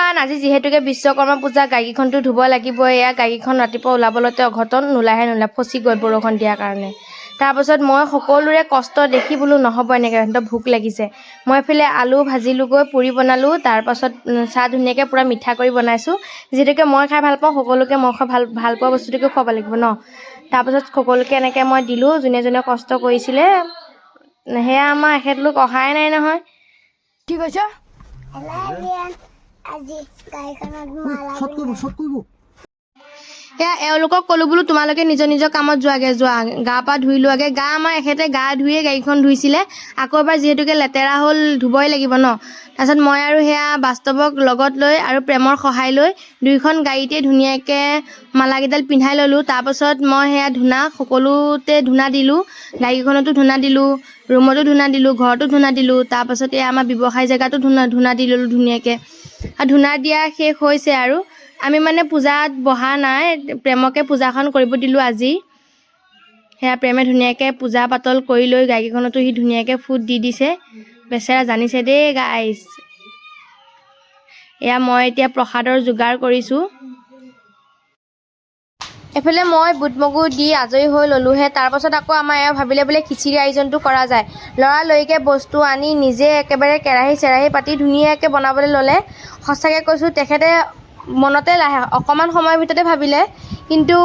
everyone আজি যিহেতুকে বিশ্বকৰ্মা পূজা গাড়ীখনটো ধুব লাগিব এয়া গাড়ীখন ৰাতিপুৱা ওলাবলতে অঘটন নোলাহে ফচি গ'ল বৰষুণ দিয়াৰ কাৰণে তাৰপাছত মই সকলোৰে কষ্ট দেখি বোলো নহ'ব এনেকৈ সিহঁতৰ ভোক লাগিছে মই এফালে আলু ভাজিলোগৈ পুৰি বনালোঁ তাৰপাছত চাহ ধুনীয়াকৈ পূৰা মিঠা কৰি বনাইছোঁ যিহেতুকে মই খাই ভাল পাওঁ সকলোকে মই খাই ভাল পোৱা বস্তুটোকে খুৱাব লাগিব ন তাৰপাছত সকলোকে এনেকৈ মই দিলোঁ যোনে যোনে কষ্ট কৰিছিলে সেয়া আমাৰ এখেতলোক অহাই নাই নহয় কি কৈছ আজি গাড়ীখনত এয়া এওঁলোকক ক'লোঁ বোলো তোমালোকে নিজৰ নিজৰ কামত যোৱা গা পা ধুই লোৱাগৈ গা আমাৰ এখেতে গা ধুয়ে গাড়ীখন ধুইছিলে আকৌ এবাৰ যিহেতুকে লেতেৰা হ'ল ধুবই লাগিব ন তাৰপিছত মই আৰু সেয়া বাস্তৱক লগত লৈ আৰু প্ৰেমৰ সহায় লৈ দুইখন গাড়ীতে ধুনীয়াকৈ মালাকেইডাল পিন্ধাই ল'লোঁ তাৰপাছত মই সেয়া ধূনা সকলোতে ধূনা দিলোঁ গাড়ীখনতো ধূনা দিলোঁ ৰুমতো ধূনা দিলোঁ ঘৰতো ধূনা দিলোঁ তাৰপাছত এয়া আমাৰ ব্যৱসায় জেগাতো ধূনা দি ল'লোঁ ধুনীয়াকৈ আৰু ধূনা দিয়া শেষ হৈছে আৰু আমি মানে পূজাত বহা নাই প্ৰেমকে পূজাখন কৰিব দিলোঁ আজি সেয়া প্ৰেমে ধুনীয়াকৈ পূজা পাতল কৰি লৈ গাড়ীখনতো সি ধুনীয়াকৈ ফুট দি দিছে বেচেৰা জানিছে দেই গাইছ এয়া মই এতিয়া প্ৰসাদৰ যোগাৰ কৰিছোঁ এফালে মই বুট মগু দি আজৰি হৈ ল'লোঁহে তাৰপাছত আকৌ আমাৰ এওঁ ভাবিলে বোলে খিচিৰি আয়োজনটো কৰা যায় লৰালৰিকৈ বস্তু আনি নিজে একেবাৰে কেৰাহী চেৰাহী পাতি ধুনীয়াকৈ বনাবলৈ ল'লে সঁচাকৈ কৈছোঁ তেখেতে মনতে লাহে অকণমান সময়ৰ ভিতৰতে ভাবিলে কিন্তু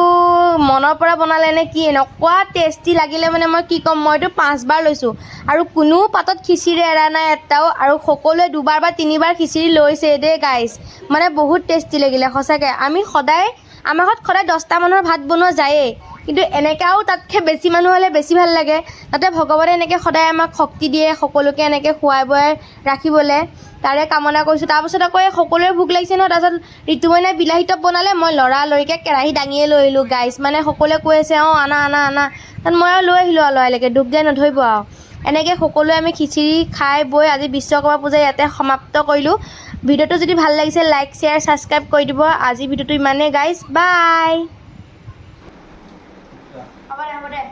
মনৰ পৰা বনালে নে কি এনেকুৱা টেষ্টি লাগিলে মানে মই কি ক'ম মইতো 5 বাৰ লৈছোঁ আৰু কোনো পাতত খিচিৰি এৰা নাই এটাও আৰু সকলোৱে 2বাৰ বা 3বাৰ খিচিৰি লৈছে দেই গাইছ মানে বহুত টেষ্টি লাগিলে সঁচাকৈ আমি সদায় আমাৰ ঘৰত সদায় 10টা মানুহৰ ভাত বনোৱা যায়েই কিন্তু এনেকাও তাতকৈ বেছি মানুহ হ'লে বেছি ভাল লাগে তাতে ভগৱানে এনেকৈ সদায় আমাক শক্তি দিয়ে সকলোকে এনেকৈ খুৱাই বুৱাই ৰাখিবলৈ তাৰে কামনা কৰিছোঁ তাৰপাছত আকৌ এই সকলোৰে ভোক লাগিছে নহয় তাৰপাছত ঋতুমইনাই বিলাহী টপ বনালে মই লৰালৰিকৈ কেৰাহী দাঙিয়ে লৈ আহিলোঁ গাইছ মানে সকলোৱে কৈ আছে আনা তাত মই আৰু লৈ আহিলোঁ আৰু লৰালৰিকৈ দুখ দিয়া নধৰিব আৰু এনেকৈ সকলোৱে আমি খিচিৰি খাই বৈ আজি বিশ্বকৰ্মা পূজা ইয়াতে সমাপ্ত কৰিলোঁ ভিডিঅ'টো যদি ভাল লাগিছে লাইক শ্বেয়াৰ ছাবস্ক্ৰাইব কৰি দিব আজি ভিডিঅ'টো ইমানেই গাইছ বাই হ'ব দে